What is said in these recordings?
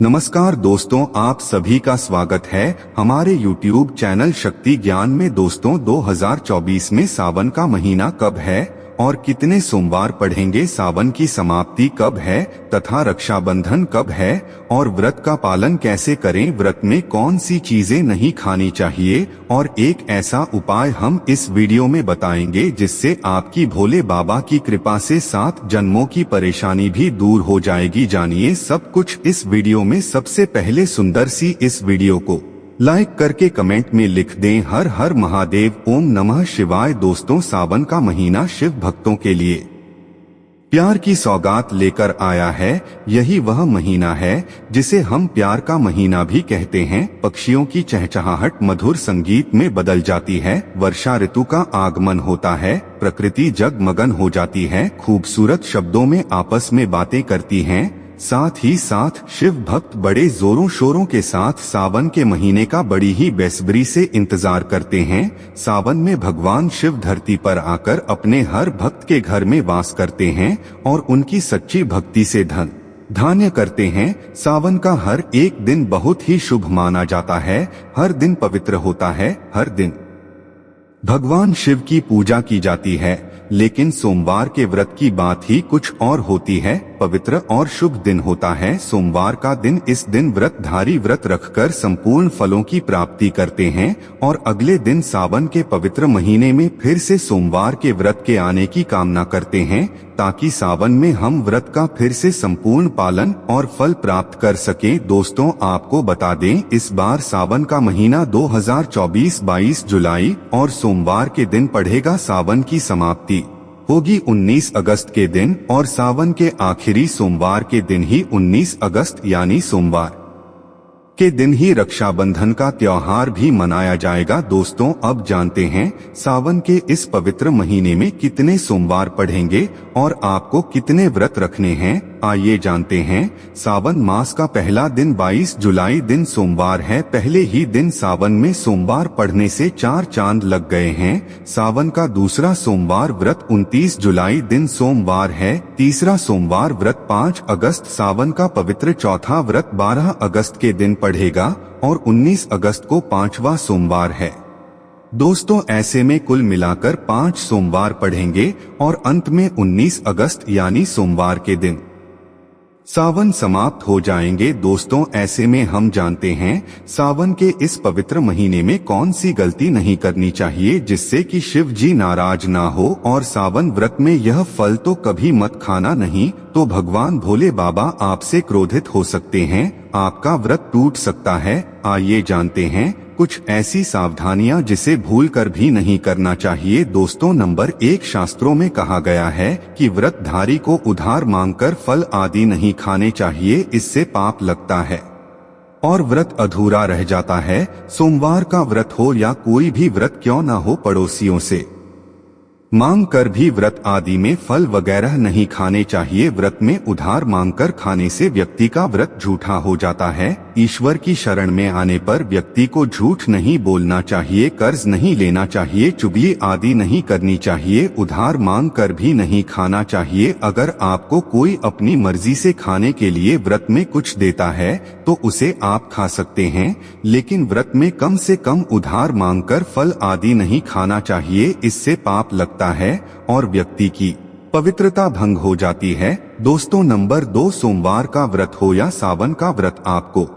नमस्कार दोस्तों, आप सभी का स्वागत है हमारे YouTube चैनल शक्ति ज्ञान में। दोस्तों 2024 में सावन का महीना कब है और कितने सोमवार पढ़ेंगे, सावन की समाप्ति कब है तथा रक्षाबंधन कब है और व्रत का पालन कैसे करें, व्रत में कौन सी चीजें नहीं खानी चाहिए और एक ऐसा उपाय हम इस वीडियो में बताएंगे जिससे आपकी भोले बाबा की कृपा से 7 जन्मों की परेशानी भी दूर हो जाएगी। जानिए सब कुछ इस वीडियो में। सबसे पहले सुंदर सी इस वीडियो को लाइक करके कमेंट में लिख दें हर हर महादेव, ओम नमः शिवाय। दोस्तों सावन का महीना शिव भक्तों के लिए प्यार की सौगात लेकर आया है। यही वह महीना है जिसे हम प्यार का महीना भी कहते हैं। पक्षियों की चहचहाहट मधुर संगीत में बदल जाती है, वर्षा ऋतु का आगमन होता है, प्रकृति जगमगन हो जाती है, खूबसूरत शब्दों में आपस में बातें करती हैं। साथ ही साथ शिव भक्त बड़े जोरों शोरों के साथ सावन के महीने का बड़ी ही बेसब्री से इंतजार करते हैं। सावन में भगवान शिव धरती पर आकर अपने हर भक्त के घर में वास करते हैं और उनकी सच्ची भक्ति से धन धान्य करते हैं। सावन का हर एक दिन बहुत ही शुभ माना जाता है, हर दिन पवित्र होता है, हर दिन भगवान शिव की पूजा की जाती है। लेकिन सोमवार के व्रत की बात ही कुछ और होती है, पवित्र और शुभ दिन होता है सोमवार का दिन। इस दिन व्रतधारी व्रत रखकर संपूर्ण फलों की प्राप्ति करते हैं और अगले दिन सावन के पवित्र महीने में फिर से सोमवार के व्रत के आने की कामना करते हैं ताकि सावन में हम व्रत का फिर से संपूर्ण पालन और फल प्राप्त कर सकें। दोस्तों आपको बता दें, इस बार सावन का महीना 2024 22 जुलाई और सोमवार के दिन पड़ेगा। सावन की समाप्ति होगी 19 अगस्त के दिन और सावन के आखिरी सोमवार के दिन ही 19 अगस्त यानी सोमवार के दिन ही रक्षाबंधन का त्योहार भी मनाया जाएगा। दोस्तों अब जानते हैं सावन के इस पवित्र महीने में कितने सोमवार पढ़ेंगे और आपको कितने व्रत रखने हैं। आइए जानते हैं। सावन मास का पहला दिन 22 जुलाई दिन सोमवार है। पहले ही दिन सावन में सोमवार पढ़ने से 4 चांद लग गए हैं। सावन का दूसरा सोमवार व्रत 29 जुलाई दिन सोमवार है। तीसरा सोमवार व्रत 5 अगस्त, सावन का पवित्र चौथा व्रत 12 अगस्त के दिन पढ़ेगा और 19 अगस्त को 5वां सोमवार है। दोस्तों ऐसे में कुल मिलाकर 5 सोमवार पढ़ेंगे और अंत में 19 अगस्त यानी सोमवार के दिन सावन समाप्त हो जाएंगे। दोस्तों ऐसे में हम जानते हैं सावन के इस पवित्र महीने में कौन सी गलती नहीं करनी चाहिए जिससे कि शिव जी नाराज ना हो। और सावन व्रत में यह फल तो कभी मत खाना, नहीं तो भगवान भोले बाबा आपसे क्रोधित हो सकते हैं, आपका व्रत टूट सकता है। आइए जानते हैं कुछ ऐसी सावधानियां जिसे भूल कर भी नहीं करना चाहिए। दोस्तों नंबर 1, शास्त्रों में कहा गया है कि व्रतधारी को उधार मांगकर फल आदि नहीं खाने चाहिए, इससे पाप लगता है और व्रत अधूरा रह जाता है। सोमवार का व्रत हो या कोई भी व्रत क्यों न हो, पड़ोसियों से मांग कर भी व्रत आदि में फल वगैरह नहीं खाने चाहिए। व्रत में उधार मांगकर खाने से व्यक्ति का व्रत झूठा हो जाता है। ईश्वर की शरण में आने पर व्यक्ति को झूठ नहीं बोलना चाहिए, कर्ज नहीं लेना चाहिए, चुगली आदि नहीं करनी चाहिए, उधार मांग कर भी नहीं खाना चाहिए। अगर आपको कोई अपनी मर्जी से खाने के लिए व्रत में कुछ देता है तो उसे आप खा सकते हैं, लेकिन व्रत में कम से कम उधार मांगकर फल आदि नहीं खाना चाहिए, इससे पाप लगता है और व्यक्ति की पवित्रता भंग हो जाती है। दोस्तों नंबर 2, सोमवार का व्रत हो या सावन का व्रत, आपको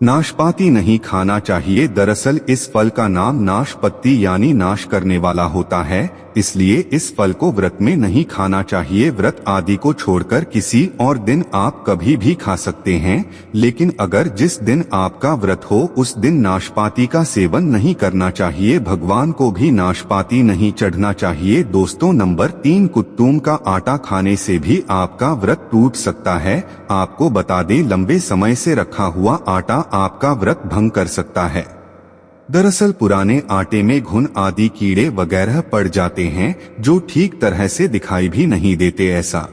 नाशपाती नहीं खाना चाहिए। दरअसल इस फल का नाम नाशपत्ती यानी नाश करने वाला होता है, इसलिए इस फल को व्रत में नहीं खाना चाहिए। व्रत आदि को छोड़कर किसी और दिन आप कभी भी खा सकते हैं, लेकिन अगर जिस दिन आपका व्रत हो उस दिन नाशपाती का सेवन नहीं करना चाहिए, भगवान को भी नाशपाती नहीं चढ़ना चाहिए। दोस्तों नंबर 3, कुत्तूम का आटा खाने से भी आपका व्रत टूट सकता है। आपको बता दें लंबे समय से रखा हुआ आटा आपका व्रत भंग कर सकता है। दरअसल पुराने आटे में घुन आदि कीड़े वगैरह पड़ जाते हैं जो ठीक तरह से दिखाई भी नहीं देते। ऐसा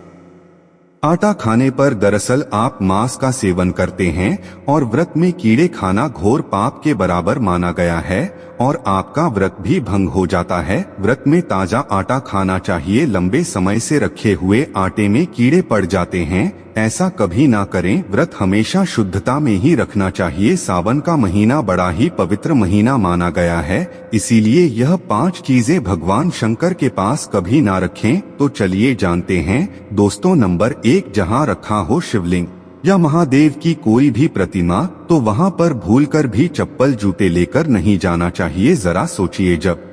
आटा खाने पर दरअसल आप मांस का सेवन करते हैं और व्रत में कीड़े खाना घोर पाप के बराबर माना गया है और आपका व्रत भी भंग हो जाता है। व्रत में ताजा आटा खाना चाहिए। लंबे समय से रखे हुए आटे में कीड़े पड़ जाते हैं, ऐसा कभी ना करें। व्रत हमेशा शुद्धता में ही रखना चाहिए। सावन का महीना बड़ा ही पवित्र महीना माना गया है, इसीलिए यह 5 चीजें भगवान शंकर के पास कभी ना रखें। तो चलिए जानते हैं दोस्तों। नंबर 1, जहाँ रखा हो शिवलिंग या महादेव की कोई भी प्रतिमा, तो वहाँ पर भूलकर भी चप्पल जूते लेकर नहीं जाना चाहिए। जरा सोचिए, जब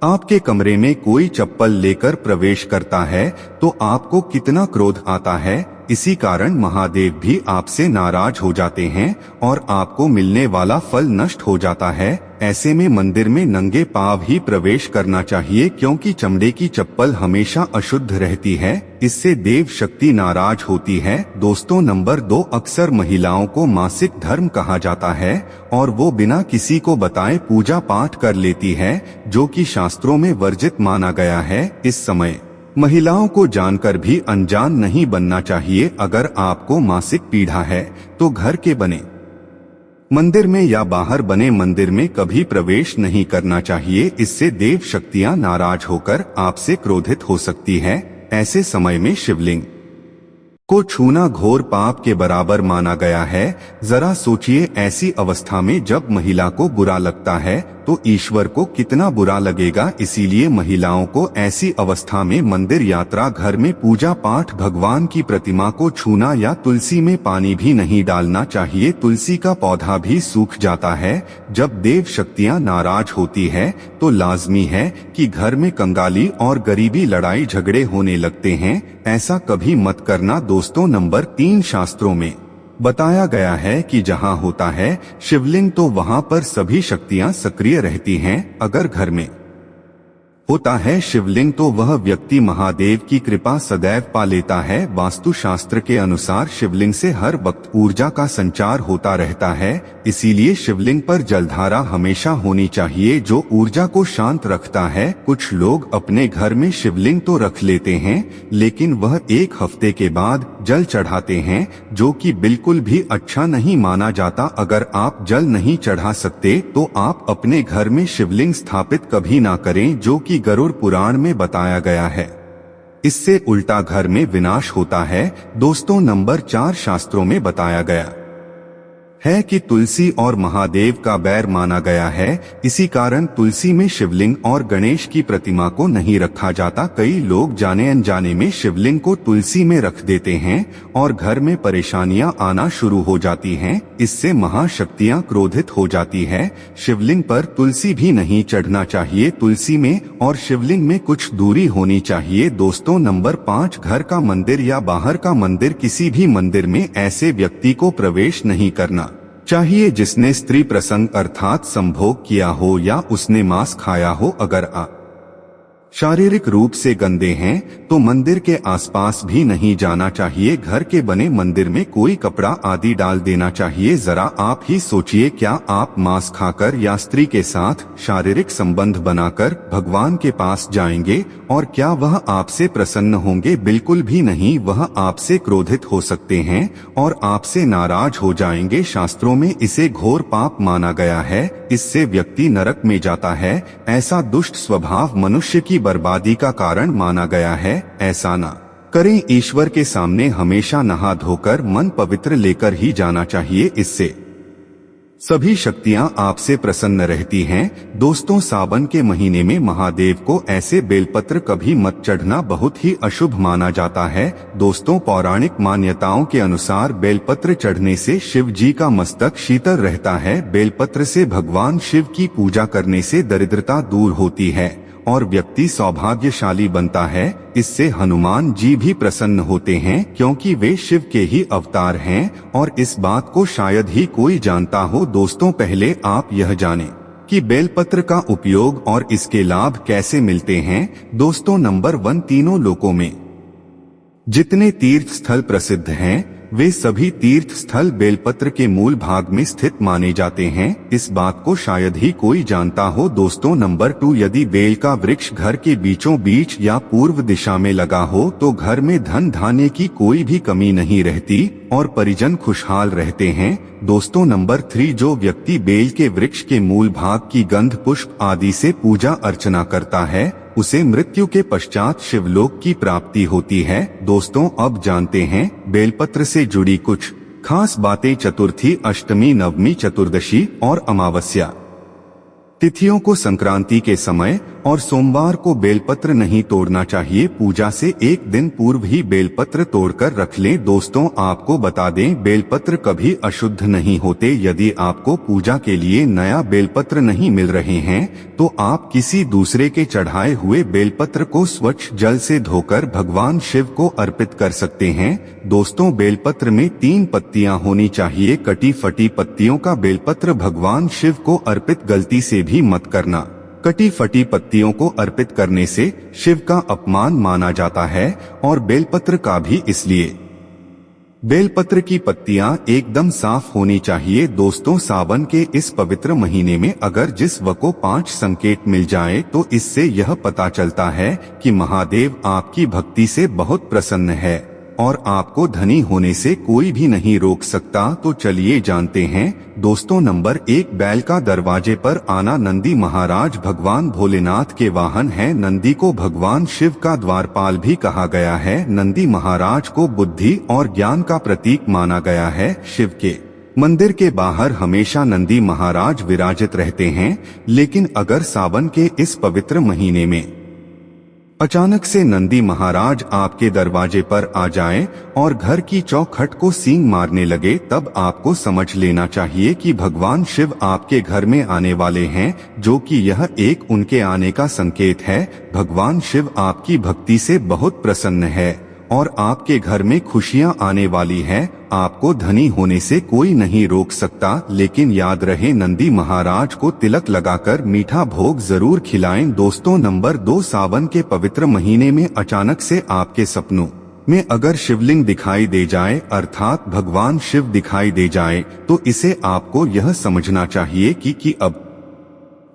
आपके कमरे में कोई चप्पल लेकर प्रवेश करता है तो आपको कितना क्रोध आता है। इसी कारण महादेव भी आपसे नाराज हो जाते हैं और आपको मिलने वाला फल नष्ट हो जाता है। ऐसे में मंदिर में नंगे पांव ही प्रवेश करना चाहिए, क्योंकि चमड़े की चप्पल हमेशा अशुद्ध रहती है। इससे देव शक्ति नाराज होती है। दोस्तों नंबर 2, अक्सर महिलाओं को मासिक धर्म कहा जाता है और वो बिना किसी को बताए पूजा पाठ कर लेती है, जो कि शास्त्रों में वर्जित माना गया है। इस समय महिलाओं को जानकर भी अनजान नहीं बनना चाहिए। अगर आपको मासिक पीड़ा है तो घर के बने मंदिर में या बाहर बने मंदिर में कभी प्रवेश नहीं करना चाहिए। इससे देव शक्तियां नाराज होकर आपसे क्रोधित हो सकती है। ऐसे समय में शिवलिंग को छूना घोर पाप के बराबर माना गया है। जरा सोचिए, ऐसी अवस्था में जब महिला को बुरा लगता है तो ईश्वर को कितना बुरा लगेगा। इसीलिए महिलाओं को ऐसी अवस्था में मंदिर, यात्रा, घर में पूजा पाठ, भगवान की प्रतिमा को छूना या तुलसी में पानी भी नहीं डालना चाहिए। तुलसी का पौधा भी सूख जाता है। जब देव शक्तियां नाराज होती है तो लाजमी है कि घर में कंगाली और गरीबी, लड़ाई झगड़े होने लगते हैं। ऐसा कभी मत करना। दोस्तों नंबर 3, शास्त्रों में बताया गया है कि जहाँ होता है शिवलिंग तो वहाँ पर सभी शक्तियाँ सक्रिय रहती हैं। अगर घर में होता है शिवलिंग तो वह व्यक्ति महादेव की कृपा सदैव पा लेता है। वास्तुशास्त्र के अनुसार शिवलिंग से हर वक्त ऊर्जा का संचार होता रहता है, इसीलिए शिवलिंग पर जलधारा हमेशा होनी चाहिए, जो ऊर्जा को शांत रखता है। कुछ लोग अपने घर में शिवलिंग तो रख लेते हैं, लेकिन वह 1 हफ्ते के बाद जल चढ़ाते हैं, जो कि बिल्कुल भी अच्छा नहीं माना जाता। अगर आप जल नहीं चढ़ा सकते तो आप अपने घर में शिवलिंग स्थापित कभी ना करें, जो कि गरुड़ पुराण में बताया गया है। इससे उल्टा घर में विनाश होता है। दोस्तों नंबर 4, शास्त्रों में बताया गया है कि तुलसी और महादेव का बैर माना गया है। इसी कारण तुलसी में शिवलिंग और गणेश की प्रतिमा को नहीं रखा जाता। कई लोग जाने अनजाने में शिवलिंग को तुलसी में रख देते हैं और घर में परेशानियां आना शुरू हो जाती हैं। इससे महाशक्तियां क्रोधित हो जाती है। शिवलिंग पर तुलसी भी नहीं चढ़ना चाहिए। तुलसी में और शिवलिंग में कुछ दूरी होनी चाहिए। दोस्तों नंबर 5, घर का मंदिर या बाहर का मंदिर, किसी भी मंदिर में ऐसे व्यक्ति को प्रवेश नहीं करना चाहिए जिसने स्त्री प्रसंग अर्थात संभोग किया हो या उसने मांस खाया हो। अगर आप शारीरिक रूप से गंदे हैं तो मंदिर के आसपास भी नहीं जाना चाहिए। घर के बने मंदिर में कोई कपड़ा आदि डाल देना चाहिए। जरा आप ही सोचिए, क्या आप मांस खाकर या स्त्री के साथ शारीरिक संबंध बनाकर भगवान के पास जाएंगे और क्या वह आपसे प्रसन्न होंगे? बिल्कुल भी नहीं। वह आपसे क्रोधित हो सकते हैं और आपसे नाराज हो जाएंगे। शास्त्रों में इसे घोर पाप माना गया है। इससे व्यक्ति नरक में जाता है। ऐसा दुष्ट स्वभाव मनुष्य की बर्बादी का कारण माना गया है। ऐसा ना करें। ईश्वर के सामने हमेशा नहा धोकर मन पवित्र लेकर ही जाना चाहिए। इससे सभी शक्तियां आपसे प्रसन्न रहती हैं। दोस्तों सावन के महीने में महादेव को ऐसे बेलपत्र कभी मत चढ़ना, बहुत ही अशुभ माना जाता है। दोस्तों पौराणिक मान्यताओं के अनुसार बेलपत्र चढ़ने से शिव जी का मस्तक शीतल रहता है। बेलपत्र से भगवान शिव की पूजा करने से दरिद्रता दूर होती है और व्यक्ति सौभाग्यशाली बनता है। इससे हनुमान जी भी प्रसन्न होते हैं, क्योंकि वे शिव के ही अवतार हैं और इस बात को शायद ही कोई जानता हो। दोस्तों पहले आप यह जानें कि बेलपत्र का उपयोग और इसके लाभ कैसे मिलते हैं। दोस्तों नंबर 1, तीनों लोकों में जितने तीर्थ स्थल प्रसिद्ध हैं वे सभी तीर्थ स्थल बेलपत्र के मूल भाग में स्थित माने जाते हैं। इस बात को शायद ही कोई जानता हो। दोस्तों नंबर 2, यदि बेल का वृक्ष घर के बीचों बीच या पूर्व दिशा में लगा हो तो घर में धन धान्य की कोई भी कमी नहीं रहती और परिजन खुशहाल रहते हैं। दोस्तों नंबर 3, जो व्यक्ति बेल के वृक्ष के मूल भाग की गंध पुष्प आदि से पूजा अर्चना करता है उसे मृत्यु के पश्चात शिवलोक की प्राप्ति होती है। दोस्तों अब जानते हैं बेलपत्र से जुड़ी कुछ खास बातें। चतुर्थी, अष्टमी, नवमी, चतुर्दशी और अमावस्या तिथियों को संक्रांति के समय और सोमवार को बेलपत्र नहीं तोड़ना चाहिए। पूजा से एक दिन पूर्व ही बेलपत्र तोड़कर रख लें। दोस्तों आपको बता दें बेलपत्र कभी अशुद्ध नहीं होते। यदि आपको पूजा के लिए नया बेलपत्र नहीं मिल रहे हैं तो आप किसी दूसरे के चढ़ाए हुए बेलपत्र को स्वच्छ जल से धोकर भगवान शिव को अर्पित कर सकते हैं। दोस्तों बेलपत्र में 3 पत्तियां होनी चाहिए। कटी फटी पत्तियों का बेलपत्र भगवान शिव को अर्पित गलती से भी मत करना। कटी फटी पत्तियों को अर्पित करने से शिव का अपमान माना जाता है और बेलपत्र का भी इसलिए। बेलपत्र की पत्तियां एकदम साफ होनी चाहिए। दोस्तों सावन के इस पवित्र महीने में अगर जिस को 5 संकेत मिल जाए तो इससे यह पता चलता है कि महादेव आपकी भक्ति से बहुत प्रसन्न है और आपको धनी होने से कोई भी नहीं रोक सकता। तो चलिए जानते हैं। दोस्तों नंबर 1, बैल का दरवाजे पर आना। नंदी महाराज भगवान भोलेनाथ के वाहन हैं। नंदी को भगवान शिव का द्वारपाल भी कहा गया है। नंदी महाराज को बुद्धि और ज्ञान का प्रतीक माना गया है। शिव के मंदिर के बाहर हमेशा नंदी महाराज विराजित रहते हैं, लेकिन अगर सावन के इस पवित्र महीने में अचानक से नंदी महाराज आपके दरवाजे पर आ जाएं और घर की चौखट को सींग मारने लगे तब आपको समझ लेना चाहिए कि भगवान शिव आपके घर में आने वाले हैं, जो कि यह एक उनके आने का संकेत है। भगवान शिव आपकी भक्ति से बहुत प्रसन्न है और आपके घर में खुशियां आने वाली हैं। आपको धनी होने से कोई नहीं रोक सकता, लेकिन याद रहे नंदी महाराज को तिलक लगाकर मीठा भोग जरूर खिलाएं। दोस्तों नंबर 2, सावन के पवित्र महीने में अचानक से आपके सपनों में अगर शिवलिंग दिखाई दे जाए अर्थात भगवान शिव दिखाई दे जाए तो इसे आपको यह समझना चाहिए कि अब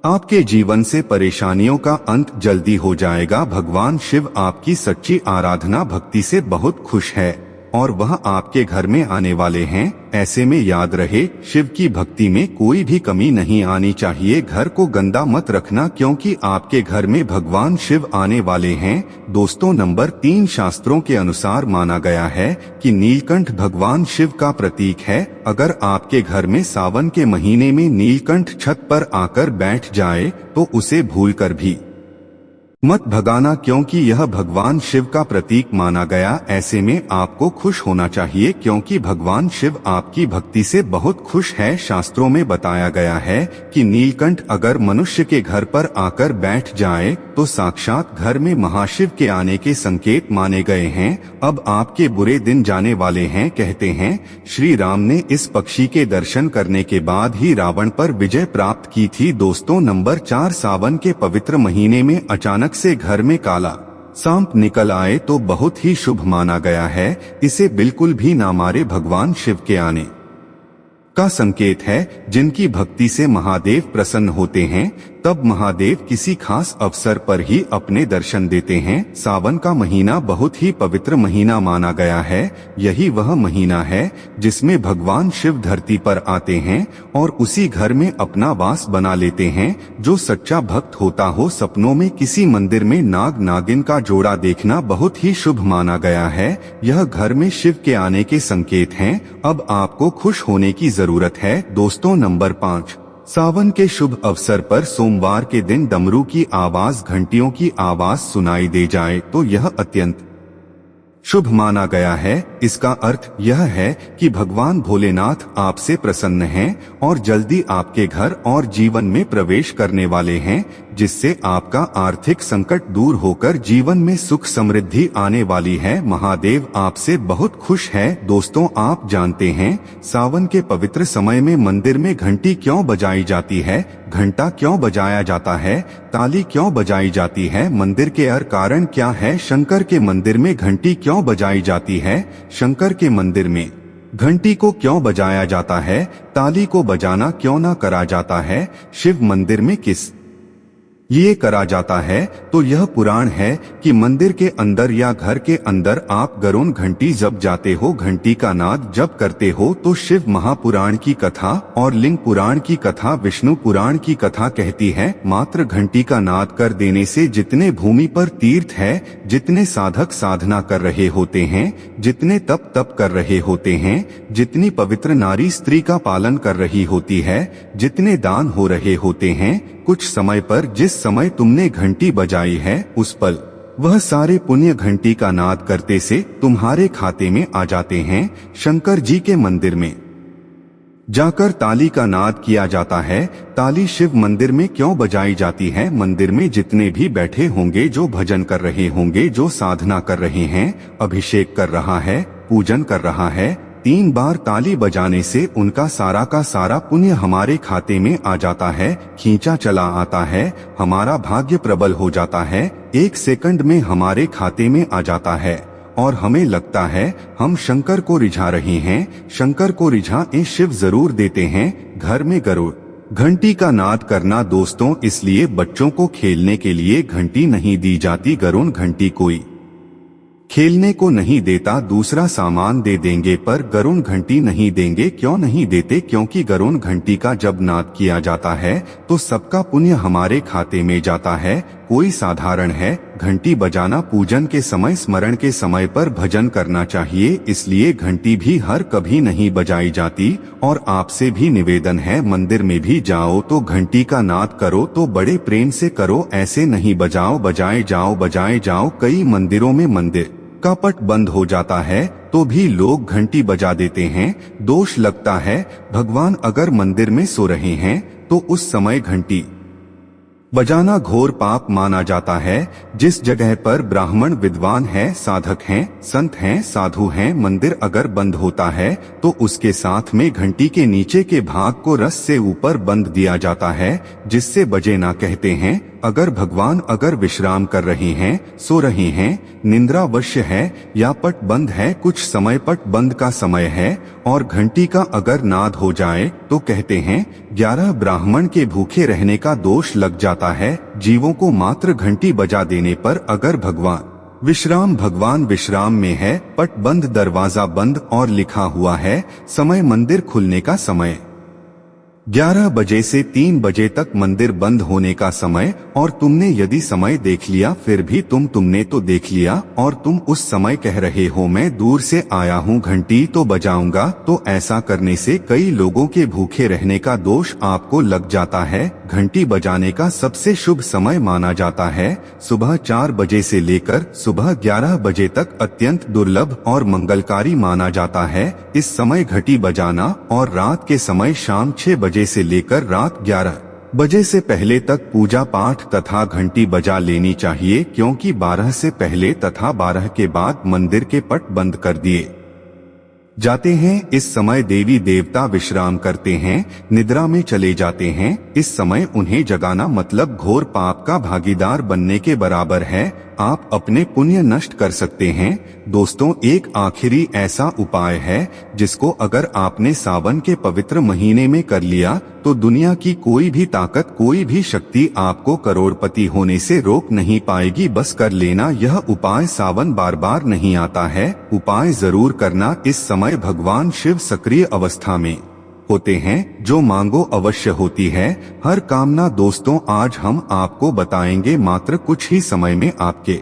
आपके जीवन से परेशानियों का अंत जल्दी हो जाएगा। भगवान शिव आपकी सच्ची आराधना भक्ति से बहुत खुश है और वह आपके घर में आने वाले हैं। ऐसे में याद रहे शिव की भक्ति में कोई भी कमी नहीं आनी चाहिए। घर को गंदा मत रखना क्योंकि आपके घर में भगवान शिव आने वाले हैं। दोस्तों नंबर 3, शास्त्रों के अनुसार माना गया है कि नीलकंठ भगवान शिव का प्रतीक है। अगर आपके घर में सावन के महीने में नीलकंठ छत पर आकर बैठ जाए तो उसे भूलकर भी मत भगाना क्योंकि यह भगवान शिव का प्रतीक माना गया। ऐसे में आपको खुश होना चाहिए क्योंकि भगवान शिव आपकी भक्ति से बहुत खुश है। शास्त्रों में बताया गया है कि नीलकंठ अगर मनुष्य के घर पर आकर बैठ जाए तो साक्षात घर में महाशिव के आने के संकेत माने गए हैं। अब आपके बुरे दिन जाने वाले हैं। कहते हैं श्री राम ने इस पक्षी के दर्शन करने के बाद ही रावण पर विजय प्राप्त की थी। दोस्तों नंबर 4, सावन के पवित्र महीने में अचानक से घर में काला सांप निकल आए तो बहुत ही शुभ माना गया है। इसे बिल्कुल भी ना मारे। भगवान शिव के आने का संकेत है। जिनकी भक्ति से महादेव प्रसन्न होते हैं तब महादेव किसी खास अवसर पर ही अपने दर्शन देते हैं। सावन का महीना बहुत ही पवित्र महीना माना गया है। यही वह महीना है जिसमें भगवान शिव धरती पर आते हैं और उसी घर में अपना वास बना लेते हैं। जो सच्चा भक्त होता हो सपनों में किसी मंदिर में नाग नागिन का जोड़ा देखना बहुत ही शुभ माना गया है। यह घर में शिव के आने के संकेत हैं। अब आपको खुश होने की जरूरत है। दोस्तों नंबर 5, सावन के शुभ अवसर पर सोमवार के दिन डमरू की आवाज, घंटियों की आवाज सुनाई दे जाए तो यह अत्यंत शुभ माना गया है। इसका अर्थ यह है कि भगवान भोलेनाथ आपसे प्रसन्न हैं और जल्दी आपके घर और जीवन में प्रवेश करने वाले हैं, जिससे आपका आर्थिक संकट दूर होकर जीवन में सुख समृद्धि आने वाली है। महादेव आपसे बहुत खुश है। दोस्तों आप जानते हैं सावन के पवित्र समय में मंदिर में घंटी क्यों बजाई जाती है? घंटा क्यों बजाया जाता है? ताली क्यों बजाई जाती है? मंदिर के कारण क्या है? शंकर के मंदिर में घंटी क्यों बजाई जाती है? शंकर के मंदिर में घंटी को क्यों बजाया जाता है, ताली को बजाना क्यों ना करा जाता है, शिव मंदिर में किस ये करा जाता है? तो यह पुराण है कि मंदिर के अंदर या घर के अंदर आप गरुड़ घंटी जब जाते हो, घंटी का नाद जब करते हो, तो शिव महापुराण की कथा और लिंग पुराण की कथा, विष्णु पुराण की कथा कहती है, मात्र घंटी का नाद कर देने से जितने भूमि पर तीर्थ है, जितने साधक साधना कर रहे होते हैं, जितने तप कर रहे होते हैं, जितनी पवित्र नारी स्त्री का पालन कर रही होती है, जितने दान हो रहे होते हैं, कुछ समय पर जिस समय तुमने घंटी बजाई है उस पल वह सारे पुण्य घंटी का नाद करते से तुम्हारे खाते में आ जाते हैं। शंकर जी के मंदिर में जाकर ताली का नाद किया जाता है। ताली शिव मंदिर में क्यों बजाई जाती है? मंदिर में जितने भी बैठे होंगे, जो भजन कर रहे होंगे, जो साधना कर रहे हैं, अभिषेक कर रहा है, पूजन कर रहा है, 3 बार ताली बजाने से उनका सारा का सारा पुण्य हमारे खाते में आ जाता है, खींचा चला आता है, हमारा भाग्य प्रबल हो जाता है, 1 सेकंड में हमारे खाते में आ जाता है और हमें लगता है हम शंकर को रिझा रहे हैं। शंकर को रिझाएं शिव जरूर देते हैं। घर में गरुड़ घंटी का नाद करना दोस्तों, इसलिए बच्चों को खेलने के लिए घंटी नहीं दी जाती। गरुड़ घंटी कोई खेलने को नहीं देता, दूसरा सामान दे देंगे, पर गरुड़ घंटी नहीं देंगे। क्यों नहीं देते? क्योंकि गरुड़ घंटी का जब नाद किया जाता है तो सबका पुण्य हमारे खाते में जाता है। कोई साधारण है, घंटी बजाना पूजन के समय, स्मरण के समय पर भजन करना चाहिए, इसलिए घंटी भी हर कभी नहीं बजाई जाती। और आपसे भी निवेदन है, मंदिर में भी जाओ तो घंटी का नाद करो तो बड़े प्रेम से करो, ऐसे नहीं बजाओ बजाए जाओ। कई मंदिरों में मंदिर का पट बंद हो जाता है तो भी लोग घंटी बजा देते हैं। दोष लगता है। भगवान अगर मंदिर में सो रहे हैं तो उस समय घंटी बजाना घोर पाप माना जाता है। जिस जगह पर ब्राह्मण विद्वान है, साधक हैं, संत हैं, साधु हैं, मंदिर अगर बंद होता है तो उसके साथ में घंटी के नीचे के भाग को रस से ऊपर बंद दिया जाता है, जिससे बजे ना कहते हैं। अगर भगवान अगर विश्राम कर रहे हैं, सो रहे हैं, निंद्रा अवश्य है या पट बंद है, कुछ समय पट बंद का समय है और घंटी का अगर नाद हो जाए तो कहते हैं 11 ब्राह्मण के भूखे रहने का दोष लग जाता है। जीवों को मात्र घंटी बजा देने पर अगर भगवान विश्राम में है, पट बंद, दरवाजा बंद और लिखा हुआ है समय मंदिर खुलने का समय 11 बजे से 3 बजे तक मंदिर बंद होने का समय, और तुमने यदि समय देख लिया फिर भी तुमने तो देख लिया और तुम उस समय कह रहे हो मैं दूर से आया हूँ, घंटी तो बजाऊंगा, तो ऐसा करने से कई लोगों के भूखे रहने का दोष आपको लग जाता है। घंटी बजाने का सबसे शुभ समय माना जाता है सुबह 4 बजे से लेकर सुबह 11 बजे तक अत्यंत दुर्लभ और मंगलकारी माना जाता है। इस समय घंटी बजाना और रात के समय शाम 6 बजे से लेकर रात 11 बजे से पहले तक पूजा पाठ तथा घंटी बजा लेनी चाहिए, क्योंकि 12 से पहले तथा 12 के बाद मंदिर के पट बंद कर दिए जाते हैं। इस समय देवी देवता विश्राम करते हैं, निद्रा में चले जाते हैं। इस समय उन्हें जगाना मतलब घोर पाप का भागीदार बनने के बराबर है। आप अपने पुण्य नष्ट कर सकते हैं। दोस्तों, एक आखिरी ऐसा उपाय है जिसको अगर आपने सावन के पवित्र महीने में कर लिया तो दुनिया की कोई भी ताकत, कोई भी शक्ति आपको करोड़पति होने से रोक नहीं पाएगी। बस कर लेना यह उपाय। सावन बार बार नहीं आता है, उपाय जरूर करना। इस समय भगवान शिव सक्रिय अवस्था में होते हैं, जो मांगो अवश्य होती है हर कामना। दोस्तों, आज हम आपको बताएंगे मात्र कुछ ही समय में आपके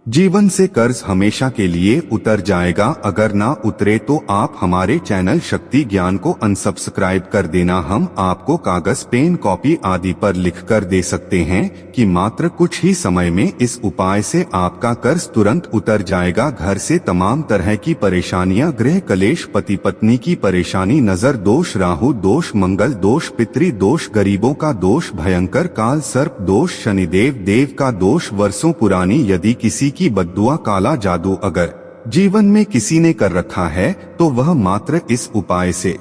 जीवन से कर्ज हमेशा के लिए उतर जाएगा। अगर ना उतरे तो आप हमारे चैनल शक्ति ज्ञान को अनसब्सक्राइब कर देना। हम आपको कागज, पेन, कॉपी आदि पर लिख कर दे सकते हैं कि मात्र कुछ ही समय में इस उपाय से आपका कर्ज तुरंत उतर जाएगा। घर से तमाम तरह की परेशानियां, गृह कलेश, पति पत्नी की परेशानी, नजर दोष, राहु दोष, मंगल दोष, पितृ दोष, गरीबों का दोष, भयंकर काल सर्प दोष, शनिदेव देव का दोष, वर्षों पुरानी यदि किसी की बद्दुआ, काला जादू अगर जीवन में किसी ने कर रखा है तो वह मात्र इस उपाय से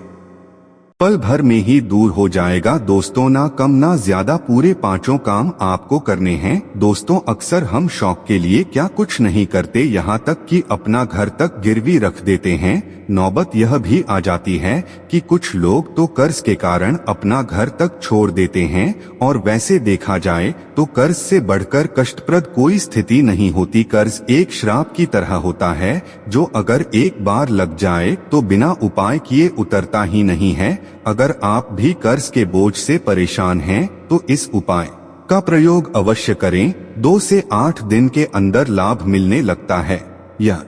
पल भर में ही दूर हो जाएगा। दोस्तों ना कम ना ज्यादा पूरे 5 काम आपको करने हैं। दोस्तों अक्सर हम शौक के लिए क्या कुछ नहीं करते, यहाँ तक कि अपना घर तक गिरवी रख देते हैं। नौबत यह भी आ जाती है कि कुछ लोग तो कर्ज के कारण अपना घर तक छोड़ देते हैं, और वैसे देखा जाए तो कर्ज से बढ़कर कष्टप्रद कोई स्थिति नहीं होती। कर्ज एक श्राप की तरह होता है जो अगर एक बार लग जाए तो बिना उपाय किए उतरता ही नहीं है। अगर आप भी कर्ज के बोझ से परेशान हैं तो इस उपाय का प्रयोग अवश्य करें। 2 से 8 दिन के अंदर लाभ मिलने लगता है। यह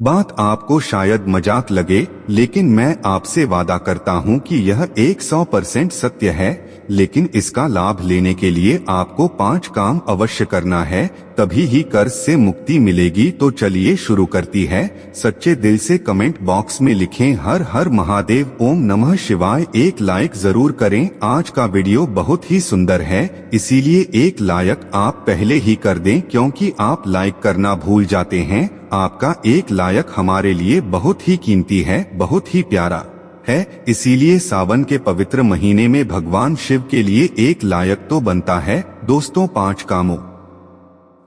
बात आपको शायद मजाक लगे, लेकिन मैं आपसे वादा करता हूं कि यह 100% सत्य है। लेकिन इसका लाभ लेने के लिए आपको 5 काम अवश्य करना है, तभी ही कर्ज से मुक्ति मिलेगी। तो चलिए शुरू करती है। सच्चे दिल से कमेंट बॉक्स में लिखें हर हर महादेव, ओम नमः शिवाय। एक लाइक जरूर करें। आज का वीडियो बहुत ही सुंदर है, इसीलिए एक लाइक आप पहले ही कर दें, क्योंकि आप लाइक करना भूल जाते हैं। आपका एक लाइक हमारे लिए बहुत ही कीमती है, बहुत ही प्यारा है। इसीलिए सावन के पवित्र महीने में भगवान शिव के लिए एक लाइक तो बनता है। दोस्तों 5 कामों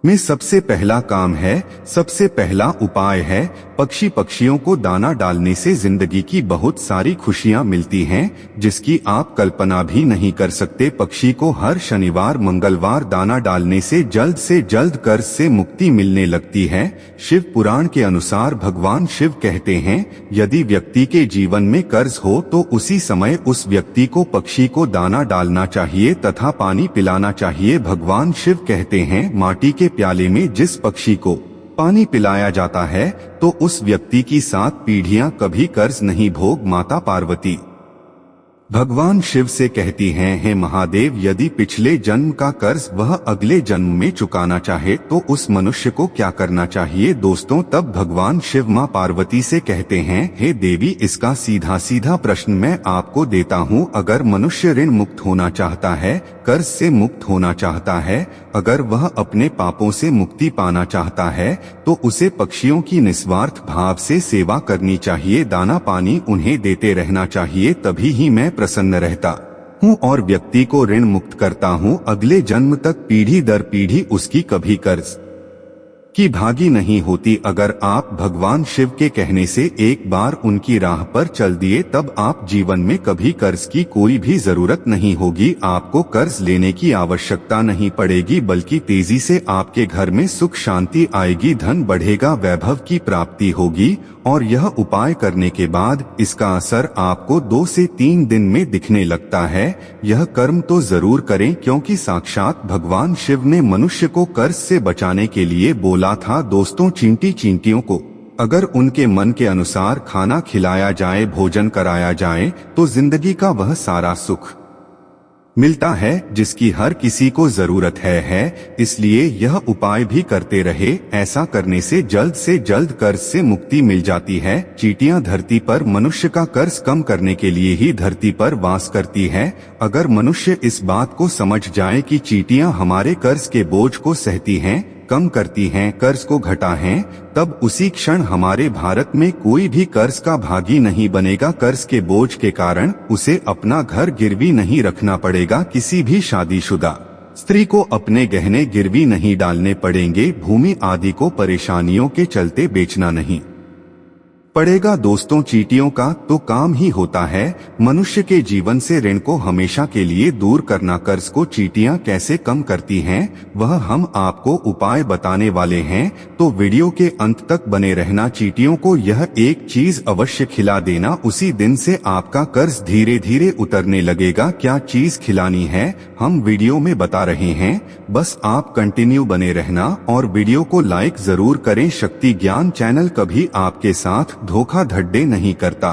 में सबसे पहला काम है, सबसे पहला उपाय है, पक्षियों को दाना डालने से जिंदगी की बहुत सारी खुशियां मिलती हैं, जिसकी आप कल्पना भी नहीं कर सकते। पक्षी को हर शनिवार मंगलवार दाना डालने से जल्द कर्ज से मुक्ति मिलने लगती है। शिव पुराण के अनुसार भगवान शिव कहते हैं, यदि व्यक्ति के जीवन में कर्ज हो तो उसी समय उस व्यक्ति को पक्षी को दाना डालना चाहिए तथा पानी पिलाना चाहिए। भगवान शिव कहते हैं, माटी के प्याले में जिस पक्षी को पानी पिलाया जाता है तो उस व्यक्ति की 7 पीढ़ियां कभी कर्ज नहीं भोग। माता पार्वती भगवान शिव से कहती हैं, हे महादेव, यदि पिछले जन्म का कर्ज वह अगले जन्म में चुकाना चाहे तो उस मनुष्य को क्या करना चाहिए। दोस्तों तब भगवान शिव मां पार्वती से कहते हैं, हे देवी, इसका सीधा प्रश्न मैं आपको देता हूँ। अगर मनुष्य ऋण मुक्त होना चाहता है, कर्ज से मुक्त होना चाहता है, अगर वह अपने पापों से मुक्ति पाना चाहता है, तो उसे पक्षियों की निस्वार्थ भाव से सेवा करनी चाहिए, दाना पानी उन्हें देते रहना चाहिए। तभी ही मैं प्रसन्न रहता हूँ और व्यक्ति को ऋण मुक्त करता हूँ। अगले जन्म तक पीढ़ी दर पीढ़ी उसकी कभी कर्ज की भागी नहीं होती। अगर आप भगवान शिव के कहने से एक बार उनकी राह पर चल दिए, तब आप जीवन में कभी कर्ज की कोई भी जरूरत नहीं होगी। आपको कर्ज लेने की आवश्यकता नहीं पड़ेगी, बल्कि तेजी से आपके घर में सुख शांति आएगी, धन बढ़ेगा, वैभव की प्राप्ति होगी। और यह उपाय करने के बाद इसका असर आपको 2 से 3 दिन में दिखने लगता है। यह कर्म तो जरूर करें, क्योंकि साक्षात भगवान शिव ने मनुष्य को कर्ज से बचाने के लिए बोला था। दोस्तों चींटियों को अगर उनके मन के अनुसार खाना खिलाया जाए, भोजन कराया जाए, तो जिंदगी का वह सारा सुख मिलता है जिसकी हर किसी को जरूरत है। इसलिए यह उपाय भी करते रहे। ऐसा करने से जल्द कर्ज से मुक्ति मिल जाती है। चींटियां धरती पर मनुष्य का कर्ज कम करने के लिए ही धरती पर वास करती है। अगर मनुष्य इस बात को समझ जाए कि चींटियां हमारे कर्ज के बोझ को सहती हैं, कम करती हैं, कर्ज को घटा हैं, तब उसी क्षण हमारे भारत में कोई भी कर्ज का भागी नहीं बनेगा। कर्ज के बोझ के कारण उसे अपना घर गिरवी नहीं रखना पड़ेगा, किसी भी शादीशुदा स्त्री को अपने गहने गिरवी नहीं डालने पड़ेंगे, भूमि आदि को परेशानियों के चलते बेचना नहीं पड़ेगा। दोस्तों चींटियों का तो काम ही होता है मनुष्य के जीवन से ऋण को हमेशा के लिए दूर करना। कर्ज को चींटियां कैसे कम करती हैं, वह हम आपको उपाय बताने वाले हैं, तो वीडियो के अंत तक बने रहना। चींटियों को यह एक चीज अवश्य खिला देना, उसी दिन से आपका कर्ज धीरे धीरे उतरने लगेगा। क्या चीज खिलानी है हम वीडियो में बता रहे हैं, बस आप कंटिन्यू बने रहना और वीडियो को लाइक जरूर करें। शक्ति ज्ञान चैनल कभी आपके साथ धोखाधड़ी नहीं करता,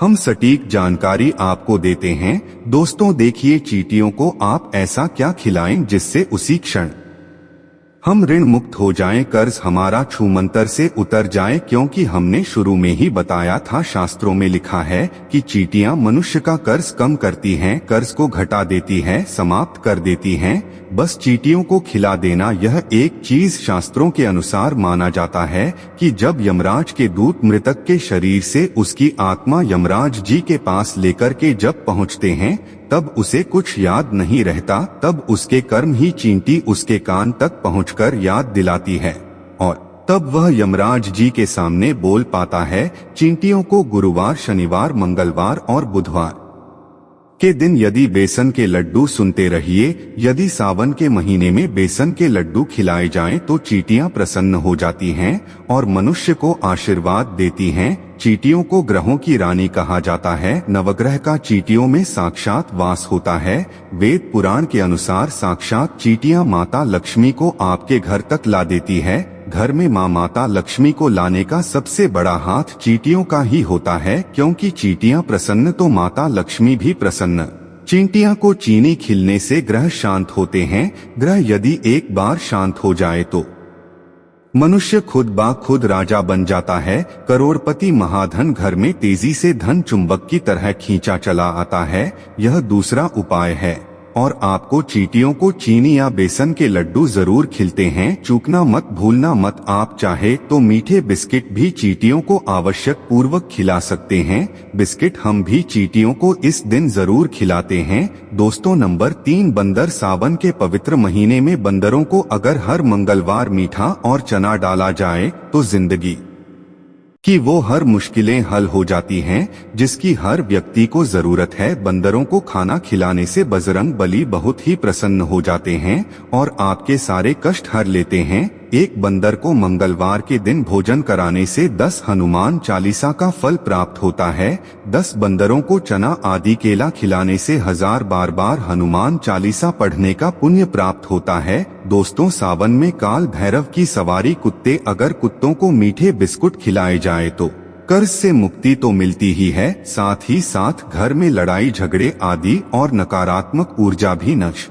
हम सटीक जानकारी आपको देते हैं। दोस्तों देखिए चींटियों को आप ऐसा क्या खिलाएं जिससे उसी क्षण हम ऋण मुक्त हो जाएं, कर्ज हमारा छूमंतर से उतर जाए, क्योंकि हमने शुरू में ही बताया था, शास्त्रों में लिखा है कि चींटियां मनुष्य का कर्ज कम करती हैं, कर्ज को घटा देती हैं, समाप्त कर देती हैं। बस चींटियों को खिला देना, यह एक चीज शास्त्रों के अनुसार माना जाता है कि जब यमराज के दूत मृतक के शरीर से उसकी आत्मा यमराज जी के पास लेकर के जब पहुंचते हैं, तब उसे कुछ याद नहीं रहता, तब उसके कर्म ही चींटी उसके कान तक पहुंचकर याद दिलाती है और तब वह यमराज जी के सामने बोल पाता है। चींटियों को गुरुवार, शनिवार, मंगलवार और बुधवार के दिन यदि बेसन के लड्डू, सुनते रहिए, यदि सावन के महीने में बेसन के लड्डू खिलाए जाएं तो चींटियां प्रसन्न हो जाती हैं और मनुष्य को आशीर्वाद देती हैं। चींटियों को ग्रहों की रानी कहा जाता है। नवग्रह का चींटियों में साक्षात वास होता है। वेद पुराण के अनुसार साक्षात चींटियां माता लक्ष्मी को आपके घर तक ला देती है। घर में माता लक्ष्मी को लाने का सबसे बड़ा हाथ चींटियों का ही होता है, क्योंकि चींटियां प्रसन्न तो माता लक्ष्मी भी प्रसन्न। चींटियां को चीनी खिलने से ग्रह शांत होते हैं। ग्रह यदि एक बार शांत हो जाए तो मनुष्य खुद ब खुद राजा बन जाता है। करोड़पति महाधन घर में तेजी से धन चुंबक की तरह खींचा चला आता है। यह दूसरा उपाय है। और आपको चींटियों को चीनी या बेसन के लड्डू जरूर खिलते हैं, चूकना मत, भूलना मत। आप चाहे तो मीठे बिस्किट भी चींटियों को आवश्यक पूर्वक खिला सकते हैं। बिस्किट हम भी चींटियों को इस दिन जरूर खिलाते हैं। दोस्तों, नंबर 3, बंदर। सावन के पवित्र महीने में बंदरों को अगर हर मंगलवार मीठा और चना डाला जाए तो जिंदगी कि वो हर मुश्किलें हल हो जाती हैं, जिसकी हर व्यक्ति को जरूरत है। बंदरों को खाना खिलाने से बजरंग बली बहुत ही प्रसन्न हो जाते हैं और आपके सारे कष्ट हर लेते हैं। एक बंदर को मंगलवार के दिन भोजन कराने से 10 हनुमान चालीसा का फल प्राप्त होता है। 10 बंदरों को चना आदि केला खिलाने से 1000 बार हनुमान चालीसा पढ़ने का पुण्य प्राप्त होता है। दोस्तों, सावन में काल भैरव की सवारी। कुत्ते, अगर कुत्तों को मीठे बिस्कुट खिलाए जाए तो कर्ज से मुक्ति तो मिलती ही है, साथ ही साथ घर में लड़ाई झगड़े आदि और नकारात्मक ऊर्जा भी नष्ट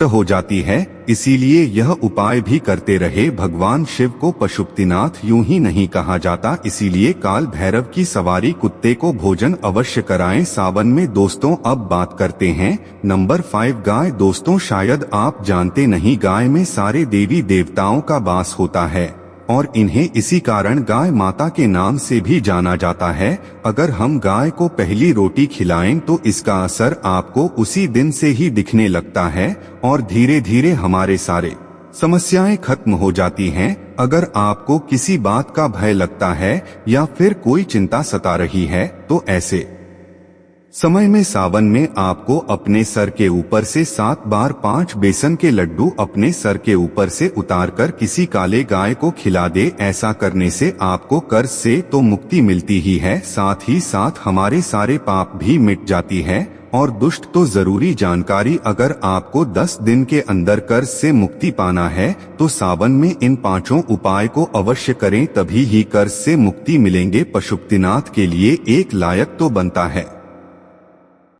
हो जाती है। इसीलिए यह उपाय भी करते रहे। भगवान शिव को पशुपतिनाथ यूं ही नहीं कहा जाता, इसीलिए काल भैरव की सवारी कुत्ते को भोजन अवश्य कराएं सावन में। दोस्तों, अब बात करते हैं नंबर 5, गाय। दोस्तों, शायद आप जानते नहीं, गाय में सारे देवी देवताओं का वास होता है और इन्हें इसी कारण गाय माता के नाम से भी जाना जाता है। अगर हम गाय को पहली रोटी खिलाएं तो इसका असर आपको उसी दिन से ही दिखने लगता है और धीरे धीरे हमारे सारे समस्याएं खत्म हो जाती हैं। अगर आपको किसी बात का भय लगता है या फिर कोई चिंता सता रही है तो ऐसे समय में सावन में आपको अपने सर के ऊपर से 7 बार 5 बेसन के लड्डू अपने सर के ऊपर से उतारकर किसी काले गाय को खिला दे। ऐसा करने से आपको कर्ज से तो मुक्ति मिलती ही है, साथ ही साथ हमारे सारे पाप भी मिट जाती है। और दुष्ट तो जरूरी जानकारी, अगर आपको 10 दिन के अंदर कर्ज से मुक्ति पाना है तो सावन में इन 5 उपाय को अवश्य करें, तभी ही कर्ज से मुक्ति मिलेंगे। पशुपतिनाथ के लिए एक लायक तो बनता है।